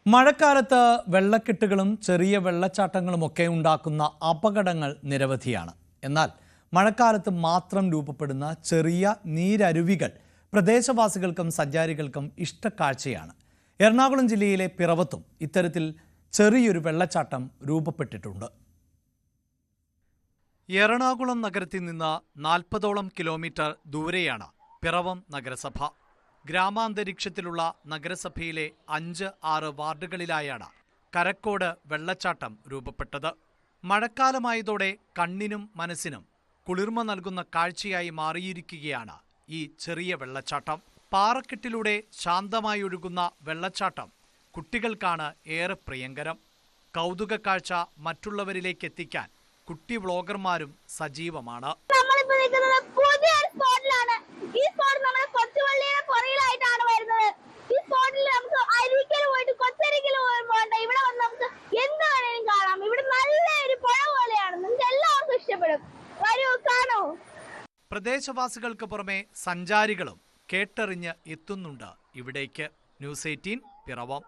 മഴക്കാലത്ത് വെള്ളക്കെട്ടുകളും ചെറിയ വെള്ളച്ചാട്ടങ്ങളുമൊക്കെ ഉണ്ടാക്കുന്ന അപകടങ്ങൾ നിരവധിയാണ്. എന്നാൽ മഴക്കാലത്ത് മാത്രം രൂപപ്പെടുന്ന ചെറിയ നീരരുവികൾ പ്രദേശവാസികൾക്കും സഞ്ചാരികൾക്കും ഇഷ്ടക്കാഴ്ചയാണ്. എറണാകുളം ജില്ലയിലെ പിറവത്തും ഇത്തരത്തിൽ ചെറിയൊരു വെള്ളച്ചാട്ടം രൂപപ്പെട്ടിട്ടുണ്ട്. എറണാകുളം നഗരത്തിൽ നിന്ന് 40ഓളം കിലോമീറ്റർ ദൂരെയാണ് പിറവം നഗരസഭ. ഗ്രാമാന്തരീക്ഷത്തിലുള്ള നഗരസഭയിലെ 5-6 വാർഡുകളിലായാണ് കരക്കോട് വെള്ളച്ചാട്ടം രൂപപ്പെട്ടത്. മഴക്കാലമായതോടെ കണ്ണിനും മനസ്സിനും കുളിർമ നൽകുന്ന കാഴ്ചയായി മാറിയിരിക്കുകയാണ് ഈ ചെറിയ വെള്ളച്ചാട്ടം. പാറക്കെട്ടിലൂടെ ശാന്തമായി ഒഴുകുന്ന വെള്ളച്ചാട്ടം കുട്ടികൾക്കാണ് ഏറെ പ്രിയങ്കരം. കൗതുക കാഴ്ച മറ്റുള്ളവരിലേക്ക് എത്തിക്കാൻ കുട്ടി വ്ളോഗർമാരും സജീവമാണ്. പ്രദേശവാസികൾക്ക് പുറമെ സഞ്ചാരികളും കേട്ടറിഞ്ഞ് എത്തുന്നുണ്ട് ഇവിടേക്ക്. ന്യൂസ് 18 പിറവം.